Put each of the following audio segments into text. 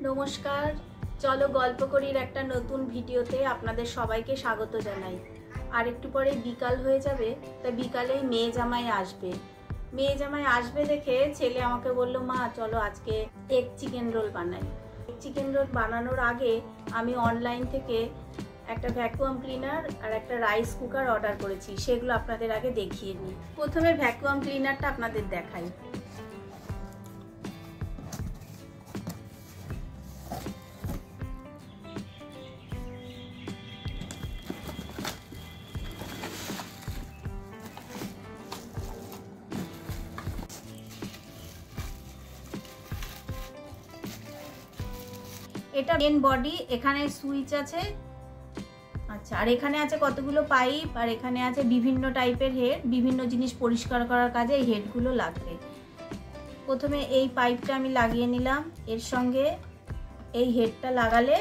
নমস্কার, চলো গল্প করির একটা নতুন ভিডিওতে আপনাদের সবাইকে স্বাগত জানাই। আর একটু পরে বিকাল হয়ে যাবে, তাই বিকালেই মেয়ে জামাই আসবে দেখে ছেলে আমাকে বলল, মা চলো আজকে এগ চিকেন রোল বানাই। এগ চিকেন রোল বানানোর আগে আমি অনলাইন থেকে একটা ভ্যাকুয়াম ক্লিনার আর একটা রাইস কুকার অর্ডার করেছি, সেগুলো আপনাদের আগে দেখিয়ে নিই। প্রথমে ভ্যাকুয়াম ক্লিনারটা আপনাদের দেখাই। এটা মেন বডি, এখানে সুইচ আছে। আচ্ছা, আর এখানে আছে কতগুলো পাইপ, আর এখানে আছে বিভিন্ন টাইপের হেড। বিভিন্ন জিনিস পরিষ্কার করার কাজে এই হেডগুলো লাগবে। প্রথমে এই পাইপটা আমি লাগিয়ে নিলাম। এর সঙ্গে এই হেডটা লাগালে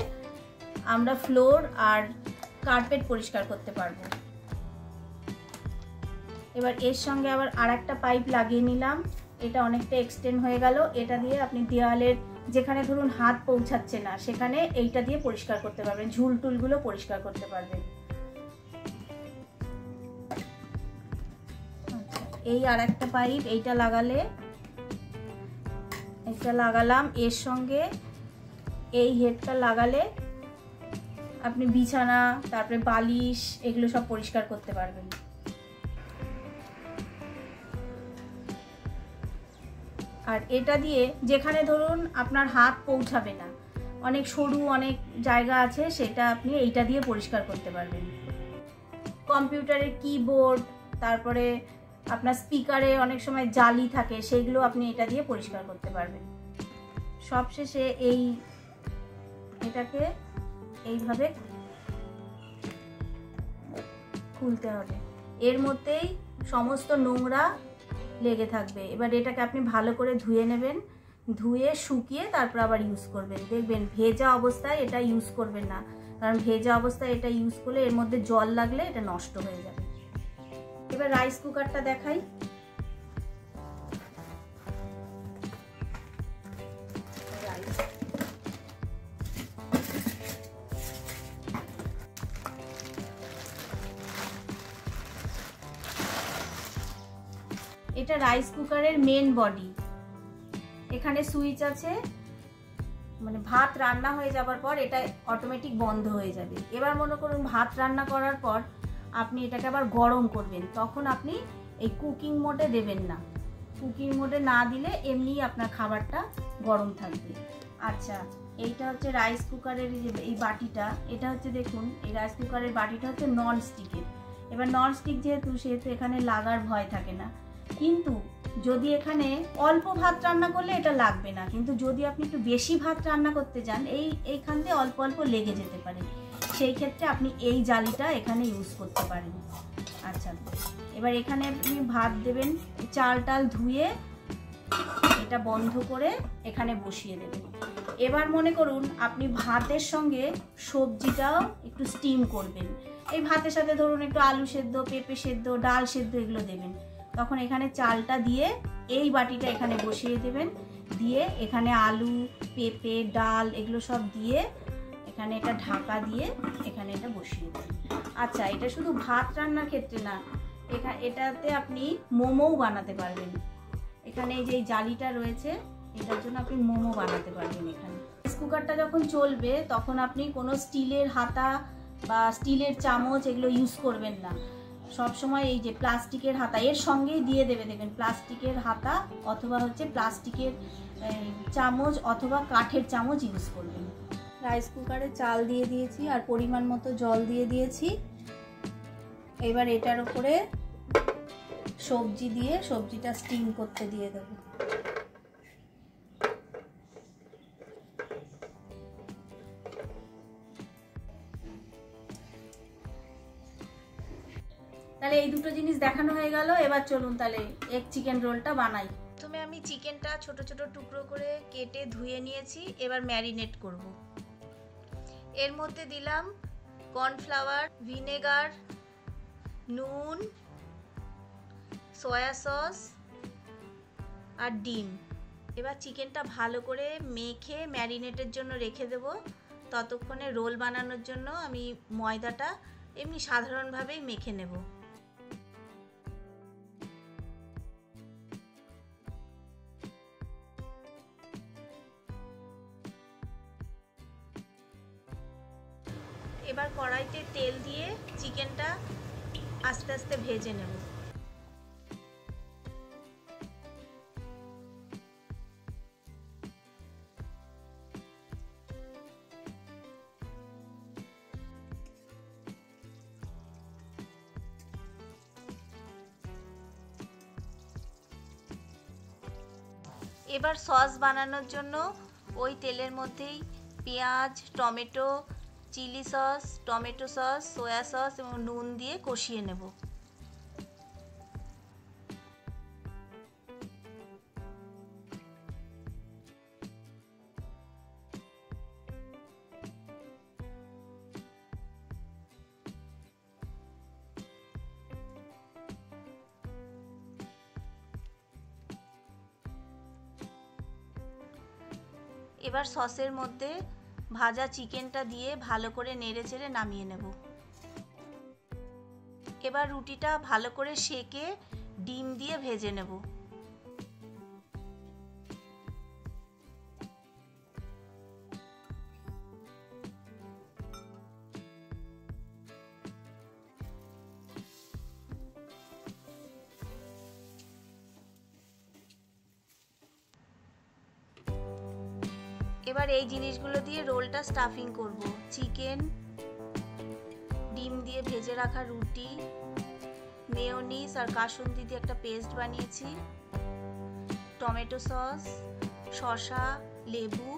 আমরা ফ্লোর আর কার্পেট পরিষ্কার করতে পারবো। এবার এর সঙ্গে আবার আরেকটা পাইপ লাগিয়ে নিলাম। এটা অনেকটা এক্সটেন্ড হয়ে গেল। এটা দিয়ে আপনি দেওয়ালের যেখানে ধরুন হাত পৌঁছাচ্ছে না, সেখানে এইটা দিয়ে পরিষ্কার করতে পারবেন, ঝুল টুলগুলো পরিষ্কার করতে পারবেন। এই আর একটা পাইপ, এইটা লাগালাম। এর সঙ্গে এই হেডটা লাগালে আপনি বিছানা, তারপরে বালিশ, এগুলো সব পরিষ্কার করতে পারবেন। আর এটা দিয়ে যেখানে ধরুন আপনার হাত পৌঁছাবে না, অনেক সরু অনেক জায়গা আছে, সেটা আপনি এইটা দিয়ে পরিষ্কার করতে পারবেন। কম্পিউটারের কিবোর্ড, তারপরে আপনার স্পিকারে অনেক সময় জালি থাকে, সেগুলো আপনি এটা দিয়ে পরিষ্কার করতে পারবেন। সবশেষে এটাকে এইভাবে খুলতে হবে। এর মধ্যেই সমস্ত নোংরা লেগে থাকবে। এবার এটাকে আপনি ভালো করে ধুয়ে নেবেন, ধুয়ে শুকিয়ে তারপর আবার ইউজ করবেন। দেখবেন ভেজা অবস্থায় এটা ইউজ করবেন না, কারণ ভেজা অবস্থায় এটা ইউজ করলে এর মধ্যে জল লাগলে এটা নষ্ট হয়ে যাবে। এবার রাইস কুকারটা দেখাই। এটা রাইস কুকারের মেন বডি। এখানে সুইচ আছে, মানে ভাত রান্না হয়ে যাবার পর এটা অটোমেটিক বন্ধ হয়ে যাবে। এবার মনে করুন ভাত রান্না করার পর আপনি এটাকে আবার গরম করবেন, তখন আপনি এই কুকিং মোডে দেবেন না। কুকিং মোডে না দিলে এমনি আপনার খাবারটা গরম থাকবে। আচ্ছা, এইটা হচ্ছে রাইস কুকারের এই বাটিটা। এটা হচ্ছে দেখুন, এই রাইস কুকারের বাটিটা হচ্ছে নন স্টিকের। এবার নন স্টিক সেহেতু এখানে লাগার ভয় থাকে না। কিন্তু যদি এখানে অল্প ভাত রান্না করলে এটা লাগবে না, কিন্তু যদি আপনি একটু বেশি ভাত রান্না করতে যান, এইখান দিয়ে অল্প অল্প লেগে যেতে পারে। সেই ক্ষেত্রে আপনি এই জালিটা এখানে ইউজ করতে পারেন। আচ্ছা, এবার এখানে আপনি ভাত দেবেন, চাল টাল ধুয়ে এটা বন্ধ করে এখানে বসিয়ে দেবেন। এবার মনে করুন আপনি ভাতের সঙ্গে সবজিটাও একটু স্টিম করবেন। এই ভাতের সাথে ধরুন একটু আলু সেদ্ধ, পেঁপে সেদ্ধ, ডাল সেদ্ধ এগুলো দেবেন। তখন এখানে চালটা দিয়ে এই বাটিটা এখানে বসিয়ে দেবেন, দিয়ে এখানে আলু, পেঁপে, ডাল এগুলো সব দিয়ে এখানে এটা ঢাকা দিয়ে এখানে এটা বসিয়ে দেবেন। আচ্ছা, এটা শুধু ভাত রান্নার ক্ষেত্রে না, এটাতে আপনি মোমোও বানাতে পারবেন। এখানে যে জালিটা রয়েছে, এটার জন্য আপনি মোমো বানাতে পারবেন। এখানে রাইস কুকারটা যখন চলবে তখন আপনি কোনো স্টিলের হাতা বা স্টিলের চামচ এগুলো ইউজ করবেন না। সব সময় এই যে প্লাস্টিকের হাতা এর সঙ্গেই দিয়ে দেবে, দেখবেন প্লাস্টিকের হাতা অথবা হচ্ছে প্লাস্টিকের চামচ অথবা কাঠের চামচ ইউজ করবেন। রাইস কুকারে চাল দিয়ে দিয়েছি আর পরিমাণ মতো জল দিয়ে দিয়েছি। এবার এটার উপরে সবজি দিয়ে সবজিটা স্টিম করতে দিয়ে দেবো। তাহলে এই দুটো জিনিস দেখানো হয়ে গেল। এবার চলুন তাহলে এগ চিকেন রোলটা বানাই। প্রথমে আমি চিকেনটা ছোট ছোট টুকরো করে কেটে ধুয়ে নিয়েছি। এবার ম্যারিনেট করব। এর মধ্যে দিলাম কর্নফ্লাওয়ার, ভিনেগার, নুন, সয়া সস আর ডিম। এবার চিকেনটা ভালো করে মেখে ম্যারিনেটের জন্য রেখে দেব। ততক্ষণে রোল বানানোর জন্য আমি ময়দাটা এমনি সাধারণভাবেই মেখে নেব। এবার কড়াইতে তেল দিয়ে চিকেনটা আস্তে আস্তে ভেজে নেব। এবার সস বানানোর জন্য ওই তেলের মধ্যেই পেঁয়াজ, tomato, chilli sauce, tomato sauce, soya sauce এবং নুন দিয়ে কষিয়ে নেব। এবার সসের মধ্যে ভাজা চিকেনটা দিয়ে ভালো করে নেড়েচেড়ে নামিয়ে নেব। এবার রুটিটা ভালো করে সেঁকে ডিম দিয়ে ভেজে নেব। এবার এই জিনিসগুলো দিয়ে রোলটা স্টাফিং করব। চিকেন, ডিম দিয়ে ভেজে রাখা রুটি, মেয়োনিজ আর কাসুন্দি দিয়ে একটা পেস্ট বানিয়েছি, টমেটো সস, শসা, লেবু,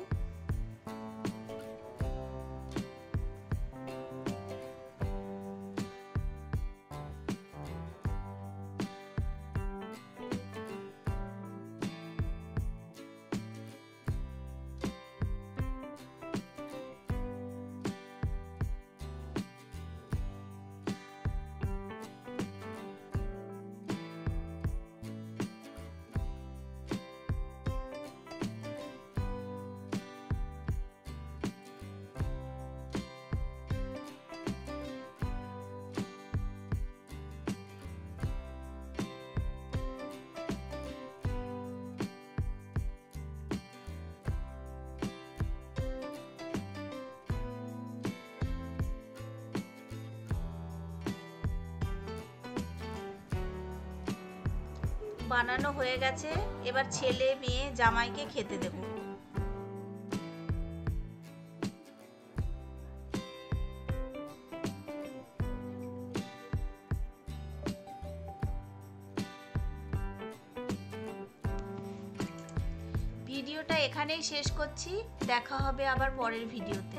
বানানো হয়ে গেছে। এবার ছেলে, মেয়ে, জামাইকে খেতে দেব। ভিডিওটা এখানেই শেষ করছি। দেখা হবে আবার পরের ভিডিওতে।